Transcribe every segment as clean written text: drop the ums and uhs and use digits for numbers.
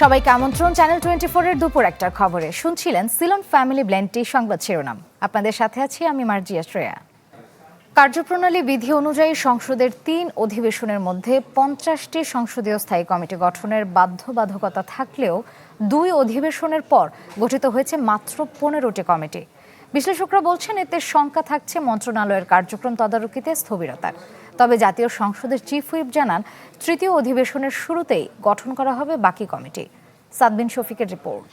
সবাইকে আমন্ত্রণ চ্যানেল 24 এর দুপুর একটার খবরে। শুনছিলেন সিলন ফ্যামিলি ব্লেন্ড টি সংবাদ শিরোনাম। আপনাদের সাথে আছি আমি মার্জিয়া শ্রেয়া। কার্যপ্রণালী বিধি অনুযায়ী সংসদের 3 অধিবেশনের মধ্যে 50টি সংসদীয় স্থায়ী কমিটি গঠনের বাধ্যবাধকতা থাকলেও 2 অধিবেশনের পর গঠিত হয়েছে মাত্র 15টি কমিটি। বিশ্লেষকরা বলছেন এতে শঙ্কা থাকছে মন্ত্রণালয়ের কার্যক্রম তদারকিতে স্থবিরতার। তবে জাতীয় সংসদের চিফ হুইপ জানান তৃতীয় অধিবেশনের শুরুতেই গঠন করা হবে বাকি কমিটি। সাদবিন শফিকের রিপোর্ট।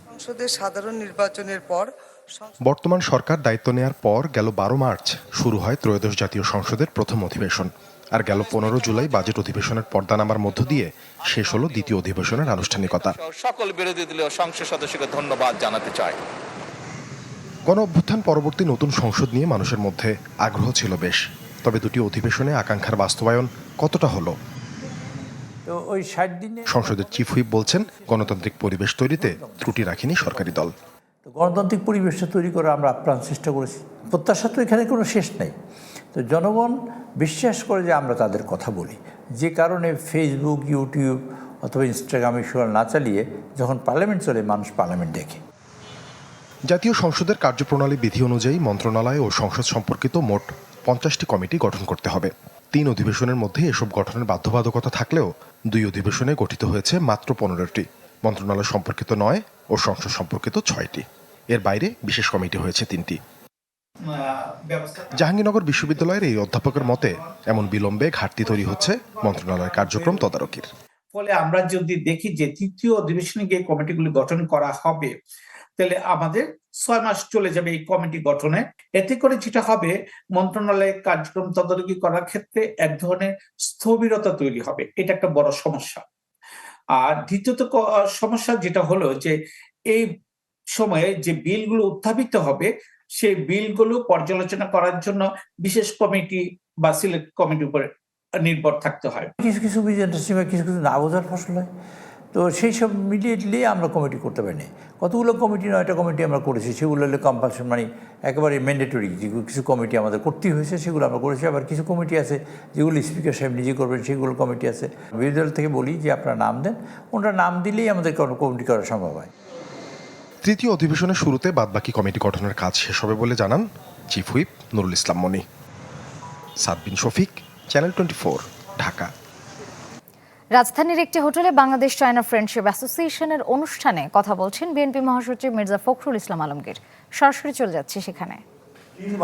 সংসদের সাধারণ নির্বাচনের পর বর্তমান সরকার দায়িত্ব নেয়ার পর গেল 12 মার্চ শুরু হয় ত্রয়োদশ জাতীয় সংসদের প্রথম অধিবেশন। আর গেল 15 জুলাই বাজেট অধিবেশনের পর্দা নামার মধ্য দিয়ে শেষ হলো দ্বিতীয় অধিবেশনের আনুষ্ঠানিকতা। সকল বিরোধী দলীয় সংসদ সদস্যকে ধন্যবাদ জানাতে চাই। গণ অভ্যুত্থান পরবর্তী নতুন সংসদ নিয়ে মানুষের মধ্যে আগ্রহ ছিল বেশ। তবে দুটি অধিবেশনে আকাঙ্ক্ষার বাস্তবায়ন কতটা হলো? সংসদের চিফ হুইপ বলছেন গণতান্ত্রিক পরিবেশ তৈরিতে ত্রুটি রাখেনি সরকারি দল। গণতান্ত্রিক পরিবেশটা তৈরি করা আমরা আপ্রাণ চেষ্টা করেছি। প্রত্যাশা তো এখানে কোনো শেষ নেই। তো জনগণ বিশ্বাস করে যে আমরা তাদের কথা বলি, যে কারণে ফেসবুক, ইউটিউব অথবা ইনস্টাগ্রাম এসব না চালিয়ে যখন পার্লামেন্ট চলে মানুষ পার্লামেন্ট দেখে। জাতীয় সংসদের কার্যপ্রণালী বিধি অনুযায়ী মন্ত্রণালয় ও সংসদ সম্পর্কিত মোট 50টি কমিটি গঠন করতে হবে। 3 অধিবেশনের মধ্যে এসব গঠনের বাধ্যবাধকতা থাকলেও 2 অধিবেশনে গঠিত হয়েছে মাত্র 15টি। মন্ত্রণালয় সম্পর্কিত 9 ও সংসদ সম্পর্কিত 6টি। এর বাইরে বিশেষ কমিটি হয়েছে 3টি। জাহাঙ্গীরনগর বিশ্ববিদ্যালয়ের এই অধ্যাপকের মতে এমন বিলম্বে ঘাটতি তৈরি হচ্ছে মন্ত্রণালয়ের কার্যক্রম তদারকির। ফলে আমরা যদি দেখি যে তৃতীয় অধিবেশনে গিয়ে কমিটিগুলি গঠন করা হবে, তাহলে আমাদের 6 মাস চলে যাবে এই কমিটি গঠনে। এতে করে যেটা হবে, মন্ত্রণালয়ের কার্যক্রম তদারকি করার ক্ষেত্রে এক ধরনের স্থবিরতা তৈরি হবে। এটা একটা বড় সমস্যা। আর দ্বিতীয়ত সমস্যা যেটা হলো যে এই সময়ে যে বিলগুলো উত্থাপিত হবে, সেই বিলগুলো পর্যালোচনা করার জন্য বিশেষ কমিটি বা সিলেক্ট কমিটির উপরে নির্ভর থাকতে হয়। কিছু কিছু কিছু কিছু না বোঝার ফসল হয়। তো সেই সব ইমিডিয়েটলি আমরা কমিটি করতে পারিনি। কতগুলো কমিটি, 9টা কমিটি আমরা করেছি। সেগুলো হলে কম্পালশন, মানে একেবারে ম্যান্ডেটরি। যেগুলো কিছু কমিটি আমাদের করতেই হয়েছে সেগুলো আমরা করেছি। আবার কিছু কমিটি আছে যেগুলো স্পিকার সাহেব নিজে করবেন, সেগুলো কমিটি আছে। বিরোধী দল থেকে বলি যে আপনারা নাম দেন, ওনারা নাম দিলেই আমাদের কমিটি করা সম্ভব হয়। তৃতীয় অধিবেশনের শুরুতে বাদবাকি কমিটি গঠনের কাজ শেষ হবে বলে জানান চিফ হুইপ নুরুল ইসলাম মনি। সাদবিন শফিক, চ্যানেল 24, ঢাকা। রাজধানীর একটি হোটেলে বাংলাদেশ চায়না ফ্রেন্ডশিপ অ্যাসোসিয়েশনের অনুষ্ঠানে কথা বলছেন বিএনপি মহাসচিব মির্জা ফখরুল ইসলাম আলমগীর। সরাসরি চলে যাচ্ছে সেখানে।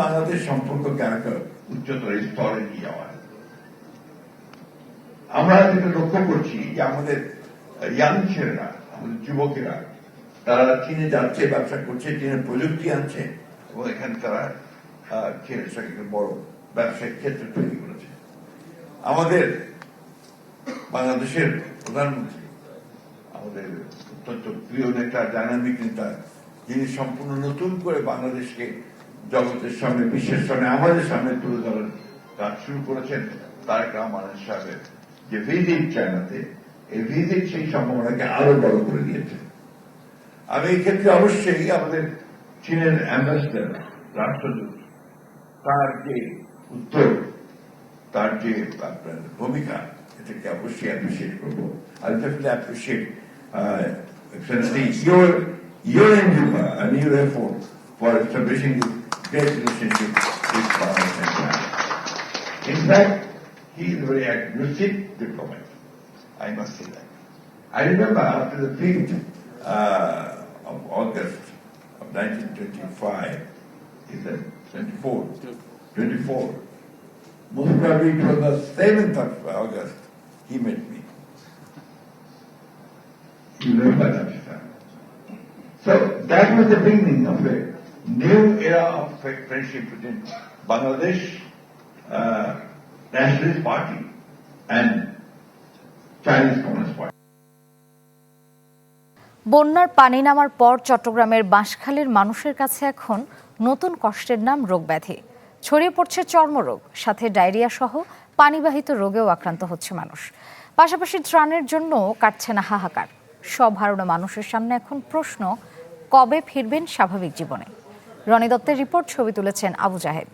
বাংলাদেশ সম্পর্ককে একটা উচ্চতর স্তরে নিয়ে যাওয়া। আমরা যেটা লক্ষ্য করছি যে আমাদের ইয়াং ছেলেরা, আমাদের যুবকেরা, তারা চীনে যাচ্ছে, ব্যবসা করছে, চীনের প্রযুক্তি আনছে এবং এখানে তারা চীনের বড় ব্যবসায়িক ক্ষেত্র তৈরি করেছে। আমাদের বাংলাদেশের প্রধানমন্ত্রী, আমাদের অত্যন্ত প্রিয় নেতা, ডায়নামিক নেতা, যিনি সম্পূর্ণ নতুন করে বাংলাদেশকে জগতের সামনে, বিশ্বের সামনে, আমাদের সামনে তুলে ধরার কাজ শুরু করেছেন, তারেক রহমান সাহেবের যে ভিজিট চায়নাতে, এই ভিজিট সেই সম্ভাবনাকে আরো বড় করে দিয়েছে। আমি এই ক্ষেত্রে অবশ্যই আমাদের চীনের অ্যাম্বাসেডর, রাষ্ট্রদূত, তার যে উদ্যোগ, তার যে ভূমিকা, এটাকে অবশ্যই অ্যাপ্রিসিয়েট করবো। I definitely appreciate Excellency your endeavor and your effort for establishing this great relationship with Bangladesh and China. In fact, he is a very aggressive diplomat. I must say that. I remember after the 5th of August of 1925, is that 24. Most probably it was the 7th of August he met me. You remember that? So that was the beginning of a new era of friendship between Bangladesh Nationalist Party and Chinese Communist Party. বন্যার পানি নামার পর চট্টগ্রামের বাঁশখালীর মানুষের কাছে এখন নতুন কষ্টের নাম রোগব্যাধি। ছড়িয়ে পড়ছে চর্মরোগ, সাথে ডায়রিয়া সহ পানিবাহিত রোগেও আক্রান্ত হচ্ছে মানুষ। পাশাপাশি ত্রাণের জন্য কাটছে না হাহাকার। সব হারানো মানুষের সামনে এখন প্রশ্ন, কবে ফিরবেন স্বাভাবিক জীবনে? রনি দত্তের রিপোর্ট, ছবি তুলেছেন আবু জাহেদ।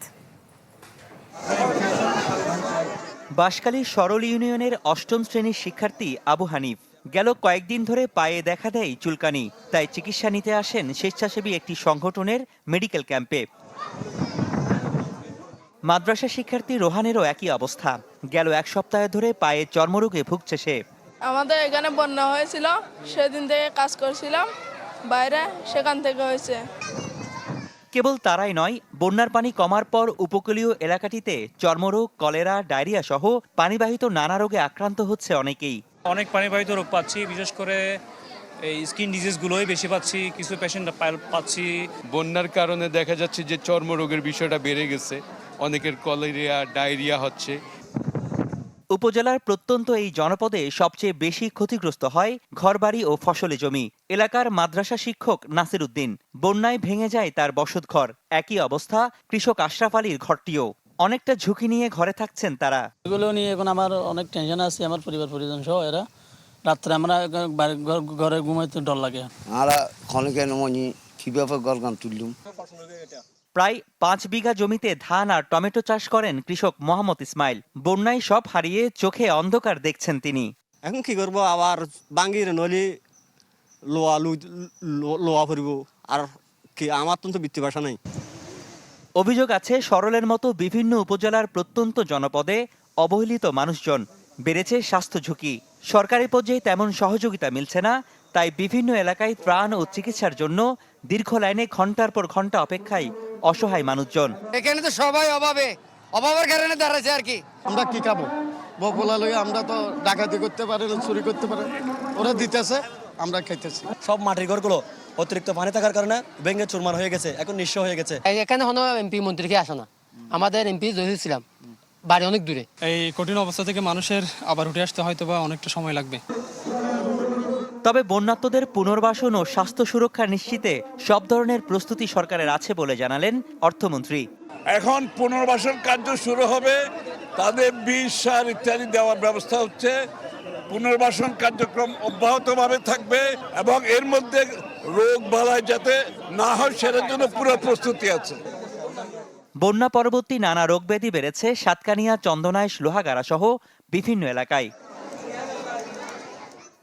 বাঁশখালী সরল ইউনিয়নের 8ম শ্রেণীর শিক্ষার্থী আবু হানিফ গেল কয়েকদিন ধরে পায়ে দেখা দেয় চুলকানি, তাই চিকিৎসা নিতে আসেন স্বেচ্ছাসেবী একটি সংগঠনের মেডিকেল ক্যাম্পে। মাদ্রাসা শিক্ষার্থী রোহানেরও একই অবস্থা। গেল এক সপ্তাহ ধরে পায়ে চর্মরোগে ভুগছে সে। আমাদের এখানে বন্যা হয়েছিল, সেদিন থেকে কাজ করছিলাম বাইরে, সেখান থেকে হয়েছে। কেবল তারাই নয়, বন্যার পানি কমার পর উপকূলীয় এলাকাটিতে চর্মরোগ, কলেরা, ডায়রিয়া সহ পানিবাহিত নানা রোগে আক্রান্ত হচ্ছে অনেকেই। অনেক পানিবাহিত রোগ পাচ্ছি, বিশেষ করে এই স্কিন ডিজিজগুলোই বেশি পাচ্ছি, কিছু পেশেন্ট পাচ্ছি। বন্যার কারণে দেখা যাচ্ছে যে চর্মরোগের বিষয়টা বেড়ে গেছে, অনেকের কলেরিয়া, ডায়রিয়া হচ্ছে। উপজেলার প্রত্যন্ত এই জনপদে সবচেয়ে বেশি ক্ষতিগ্রস্ত হয় ঘরবাড়ি ও ফসলি জমি। এলাকার মাদ্রাসা শিক্ষক নাসির উদ্দিন, বন্যায় ভেঙে যায় তার বসতঘর। একই অবস্থা কৃষক আশরাফ আলীর ঘরটিও। অনেকটা ঝুঁকি নিয়ে ঘরে থাকছেন তারা। এগুলো নিয়ে এখন আমার অনেক টেনশন আছে, আমার পরিবার পরিজন সহ। এরা রাত্রে আমরা ঘরে ঘুমাইতে ডর লাগে। প্রায় 5 বিঘা জমিতে ধান আর টমেটো চাষ করেন কৃষক মোহাম্মদ ইসমাইল। বন্যায় সব হারিয়ে চোখে অন্ধকার দেখছেন তিনি। এখন কি করবো, আবার বাঙ্গির নলি লোয়া ফুরব, আর কি আমার তো বৃত্তি ভাষা নাই। অভিযোগ আছে সরলের মতো বিভিন্ন উপজেলার প্রত্যন্ত জনপদে অবহেলিত মানুষজন, বেড়েছে স্বাস্থ্য ঝুঁকি। সরকারি পর্যায়ে তেমন সহযোগিতা মিলছে না, তাই বিভিন্ন এলাকায় ত্রাণ ও চিকিৎসার জন্য দীর্ঘ লাইনে ঘন্টার পর ঘন্টা অপেক্ষায় অসহায় মানুষজন। এখানে তো সবাই অভাবের কারণে দাঁড়াচ্ছে আর কি। আমরা কি খাবো, বকলা লই আমরা তো ডাকাতি করতে পারি না, চুরি করতে পারি, ওরা দিতেছে, আমরা খাইতেছি। সব মাটির ঘরগুলো অতিরিক্ত পানি থাকার কারণে ভেঙে চুরমার হয়ে গেছে, এখন নিঃস্ব হয়ে গেছে। এখানে কোনো এমপি মন্ত্রীকে আসে না, আমাদের এমপি ছিলাম বাড়ি অনেক দূরে। এই কঠিন অবস্থা থেকে মানুষের আবার উঠে আসতে হয়তো বা অনেকটা সময় লাগবে। তবে বন্যার্তদের পুনর্বাসন ও স্বাস্থ্য সুরক্ষা নিশ্চিতে সব ধরনের প্রস্তুতি সরকারের আছে বলে জানালেন অর্থমন্ত্রী। এখন পুনর্বাসন কার্য শুরু হবে, তাদের বিষ, সার ইত্যাদি দেওয়ার ব্যবস্থা হচ্ছে। পুনর্বাসন কার্যক্রম অব্যাহতভাবে থাকবে এবং এর মধ্যে রোগ বালাই যাতে না হয় সেটার জন্য পুরো প্রস্তুতি আছে। বন্যা পরবর্তী নানা রোগব্যাধি বেড়েছে সাতকানিয়া, চন্দনাইশ, লোহাগাড়া সহ বিভিন্ন এলাকায়।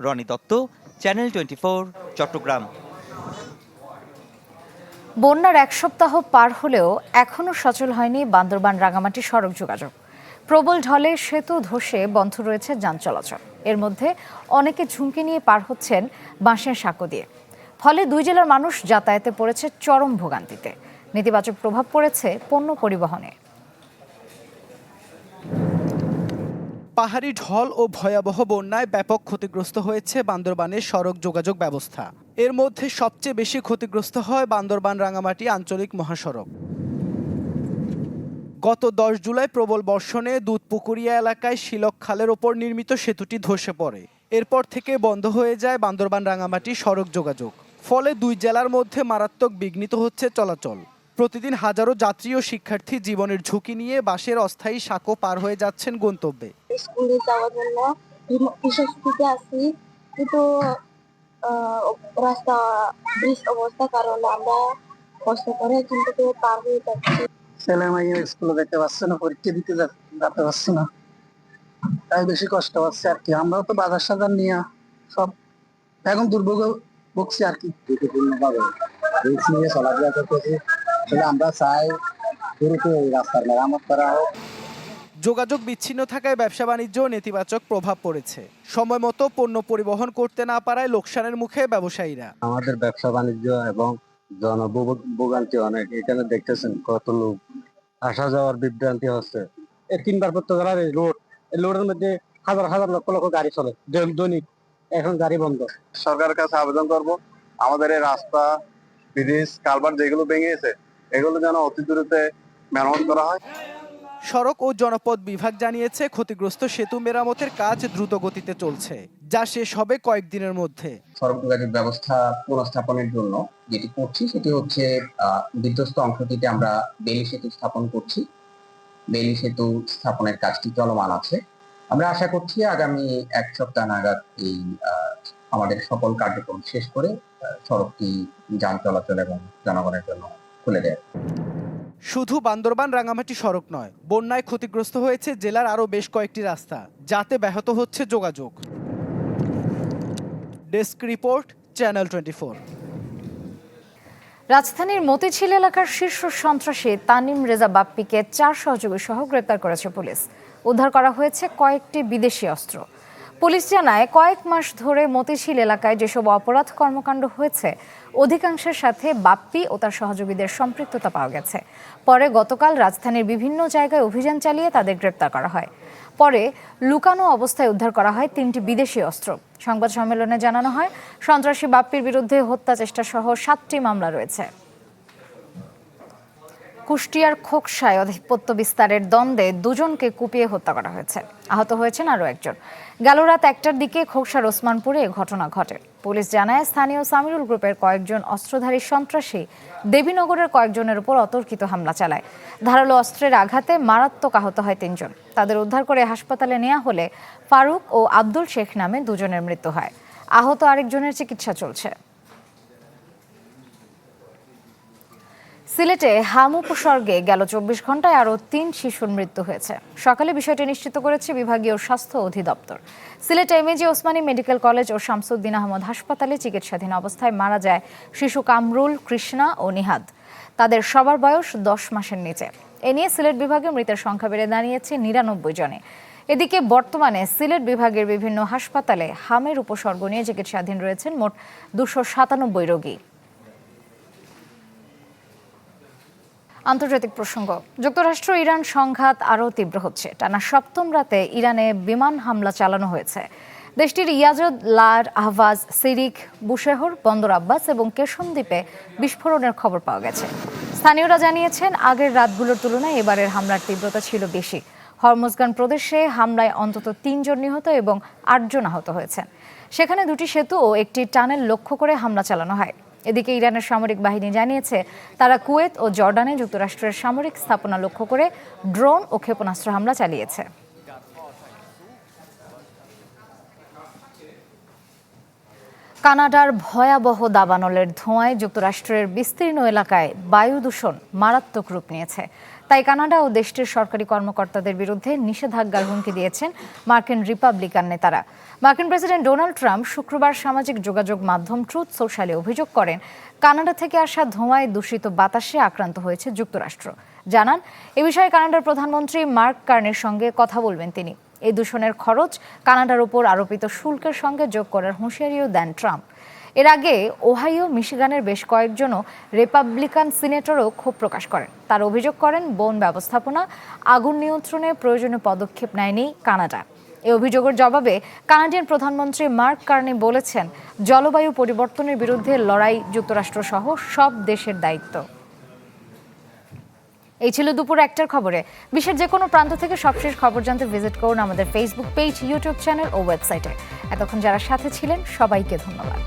রনি দত্ত, চ্যানেল 24, চট্টগ্রাম। বন্যার এক সপ্তাহ পার হলেও এখনও সচল হয়নি বান্দরবান রাঙামাটি সড়ক যোগাযোগ। প্রবল ঢলে সেতু ধসে বন্ধ রয়েছে যান চলাচল। এর মধ্যে অনেকে ঝুঁকি নিয়ে পার হচ্ছেন বাঁশের সাঁকো দিয়ে। ফলে দুই জেলার মানুষ যাতায়াতে পড়েছে চরম ভোগান্তিতে। নেতিবাচক প্রভাব পড়েছে পণ্য পরিবহনে। পাহাড়ি ঢল ও ভয়াবহ বন্যায় ব্যাপক ক্ষতিগ্রস্ত হয়েছে বান্দরবানের সড়ক যোগাযোগ ব্যবস্থা। এর মধ্যে সবচেয়ে বেশি ক্ষতিগ্রস্ত হয় বান্দরবান রাঙামাটি আঞ্চলিক মহাসড়ক। গত 10 জুলাই প্রবল বর্ষণে দুধপুকুরিয়া এলাকায় শিলক খালের ওপর নির্মিত সেতুটি ধসে পড়ে। এরপর থেকে বন্ধ হয়ে যায় বান্দরবান রাঙামাটি সড়ক যোগাযোগ। ফলে দুই জেলার মধ্যে মারাত্মক বিঘ্নিত হচ্ছে চলাচল। প্রতিদিন হাজারো যাত্রী ও শিক্ষার্থী জীবনের ঝুঁকি নিয়ে বাসের অস্থায়ী সাঁকো পার হয়ে যাচ্ছেন গন্তব্যে। স্কুলে যাওয়ার জন্য আসি, কিন্তু রাস্তা ব্রিজ অবস্থা কারণে আমরা কষ্ট করে কিন্তু পার হয়ে যাচ্ছি। ছেলে মেয়ে স্কুলে যেতে পারছে না, পরীক্ষা দিতে যেতে পারছে না, তাই বেশি কষ্ট হচ্ছে আর কি। আমরাও তো বাজার সাজার নিয়ে সব এখন দুর্ভোগে ভুগছি আর কি। নিয়ে চলাফেরা করতেছি, আমরা চাই রাস্তার মেরামত করা হোক। যোগাযোগ বিচ্ছিন্ন থাকায় ব্যবসা বাণিজ্য নেতিবাচক প্রভাব পড়েছে। সময় মতো পণ্য পরিবহন করতে না পারায় লোকসানের মুখে ব্যবসায়ীরা। আমাদের ব্যবসা বাণিজ্য এবং জনভোগান্তি অনেক। এখানে দেখতেছেন কত লোক আসা যাওয়ার বিভ্রান্তি হচ্ছে। এই 3বার পর্যন্ত রোড, এই রোডের মধ্যে হাজার হাজার লক্ষ লক্ষ গাড়ি চলে দৈনিক, এখন গাড়ি বন্ধ। সরকারের কাছে আবেদন করব, আমাদের এই রাস্তা, ব্রিজ, কালভার্ট যেগুলো ভেঙে গেছে এগুলো যেন অতি দ্রুত মেরামত করা হয়। সড়ক ও জনপথ বিভাগ জানিয়েছে ক্ষতিগ্রস্ত সেতু মেরামতের কাজ দ্রুত গতিতে চলছে, যা শেষ হবে কয়েকদিনের মধ্যে। সড়ক যোগাযোগ ব্যবস্থা পুনঃস্থাপনের জন্য যেটি করছি সেটি হচ্ছে বিধ্বস্ত অংশটিতে আমরা বেইলি সেতু স্থাপন করছি। বেইলি সেতু স্থাপনের কাজটি চলমান আছে। আমরা আশা করছি আগামী 1 সপ্তাহ নাগাদ এই আমাদের সকল কার্যক্রম শেষ করে সড়কটি যান চলাচল এবং জনগণের জন্য খুলে দেয়। শুধু বান্দরবান রাঙামাটি সড়ক নয়, বন্যায় ক্ষতিগ্রস্ত হয়েছে জেলার আরও বেশ কয়েকটি রাস্তা, যাতে ব্যাহত হচ্ছে যোগাযোগ। Desk report, channel 24। রাজধানীর মতিঝিল এলাকার শীর্ষ সন্ত্রাসী তানিম রেজা বাপ্পিকে 4 সহযোগী সহ গ্রেপ্তার করেছে পুলিশ। উদ্ধার করা হয়েছে কয়েকটি বিদেশি অস্ত্র। পুলিশ জানায়, কয়েক মাস ধরে মতিঝিল এলাকায় যেসব অপরাধ কর্মকাণ্ড হয়েছে অধিকাংশের সাথে বাপ্পি ও তার সহযোগীদের সম্পৃক্ততা পাওয়া গেছে। পরে গতকাল রাজধানীর বিভিন্ন জায়গায় অভিযান চালিয়ে তাদের গ্রেপ্তার করা হয়। পরে লুকানো অবস্থায় উদ্ধার করা হয় 3টি বিদেশি অস্ত্র। সংবাদ সম্মেলনে জানানো হয়, সন্ত্রাসী বাপ্পির বিরুদ্ধে হত্যা চেষ্টা সহ 7টি মামলা রয়েছে। কুষ্টিয়ার খোকসায় আধিপত্য বিস্তারের দ্বন্দ্বে 2জনকে কুপিয়ে হত্যা করা হয়েছে। আহত হয়েছেন আরও একজন। গেল রাত 1টার দিকে খোকসার ওসমানপুরে এ ঘটনা ঘটে। পুলিশ জানায়, স্থানীয় সামিরুল গ্রুপের কয়েকজন অস্ত্রধারী সন্ত্রাসী দেবীনগরের কয়েকজনের উপর অতর্কিত হামলা চালায়। ধারালো অস্ত্রের আঘাতে মারাত্মক আহত হয় 3 জন। তাদের উদ্ধার করে হাসপাতালে নেওয়া হলে ফারুক ও আব্দুল শেখ নামে 2 জনের মৃত্যু হয়। আহত আরেকজনের চিকিৎসা চলছে। সিলেটে হাম উপসর্গে গেল 24 ঘন্টায় আরও 3 শিশুর মৃত্যু হয়েছে। সকালে বিষয়টি নিশ্চিত করেছে বিভাগীয় স্বাস্থ্য অধিদপ্তর। Sylhet MAG Osmani medical college ও শামসুদ্দিন আহমদ হাসপাতালে চিকিৎসাধীন অবস্থায় মারা যায় শিশু কামরুল, কৃষ্ণা ও নিহাদ। তাদের সবার বয়স 10 মাসের নিচে। এ নিয়ে সিলেট বিভাগে মৃতের সংখ্যা বেড়ে দাঁড়িয়েছে 99 জনে। এদিকে বর্তমানে সিলেট বিভাগের বিভিন্ন হাসপাতালে হামের উপসর্গ নিয়ে চিকিৎসাধীন রয়েছেন মোট 297 রোগী। আন্তর্জাতিক প্রসঙ্গ, যুক্তরাষ্ট্র ইরান সংঘাত আরও তীব্র হচ্ছে। টানা 7ম রাতে ইরানে বিমান হামলা চালানো হয়েছে। দেশটির ইয়াজদ, লার, আহভাজ, সিরিক, বুশেহর, বন্দর আব্বাস এবং কেশম দ্বীপে বিস্ফোরণের খবর পাওয়া গেছে। স্থানীয়রা জানিয়েছেন, আগের রাতগুলোর তুলনায় এবারের হামলার তীব্রতা ছিল বেশি। হরমুজগান প্রদেশে হামলায় অন্তত 3 জন নিহত এবং 8 জন আহত হয়েছেন। সেখানে 2টি সেতু ও একটি টানেল লক্ষ্য করে হামলা চালানো হয়। এদিকে ইরানের সামরিক বাহিনী জানিয়েছে, তারা কুয়েত ও জর্ডানে যুক্তরাষ্ট্রের সামরিক স্থাপনা লক্ষ্য করে ড্রোন ও ক্ষেপণাস্ত্র হামলা চালিয়েছে। কানাডার ভয়াবহ দাবানলের ধোঁয়ায় যুক্তরাষ্ট্রের বিস্তীর্ণ এলাকায় বায়ু দূষণ মারাত্মক রূপ নিয়েছে। তাই কানাডা ও দেশটির সরকারি কর্মকর্তাদের বিরুদ্ধে নিষেধাজ্ঞার হুমকি দিয়েছেন মার্কিন রিপাবলিকান নেতারা। মার্কিন প্রেসিডেন্ট ডোনাল্ড ট্রাম্প শুক্রবার সামাজিক যোগাযোগ মাধ্যম ট্রুথ সোশ্যালে অভিযোগ করেন, কানাডা থেকে আসা ধোঁয়ায় দূষিত বাতাসে আক্রান্ত হয়েছে যুক্তরাষ্ট্র। জানান, এ বিষয়ে কানাডার প্রধানমন্ত্রী মার্ক কার্নির সঙ্গে কথা বলবেন তিনি। এই দূষণের খরচ কানাডার উপর আরোপিত শুল্কের সঙ্গে যোগ করার হুঁশিয়ারিও দেন ট্রাম্প। এর আগে ওহাইও, মিশিগানের বেশ কয়েকজনও রিপাবলিকান সিনেটরও ক্ষোভ প্রকাশ করেন। তারা অভিযোগ করেন, বন ব্যবস্থাপনা, আগুন নিয়ন্ত্রণে প্রয়োজনীয় পদক্ষেপ নেয়নি কানাডা। এই অভিযোগের জবাবে কানাডিয়ান প্রধানমন্ত্রী মার্ক কার্নি বলেছেন, জলবায়ু পরিবর্তনের বিরুদ্ধে লড়াই যুক্তরাষ্ট্র সহ সব দেশের দায়িত্ব। এই ছিল দুপুর 1টার খবরে। বিশ্বের যে কোনো প্রান্ত থেকে সবশেষ খবর জানতে ভিজিট করুন আমাদের ফেসবুক পেজ, ইউটিউব চ্যানেল ও ওয়েবসাইটে। এতক্ষণ যারা সাথে ছিলেন সবাইকে ধন্যবাদ।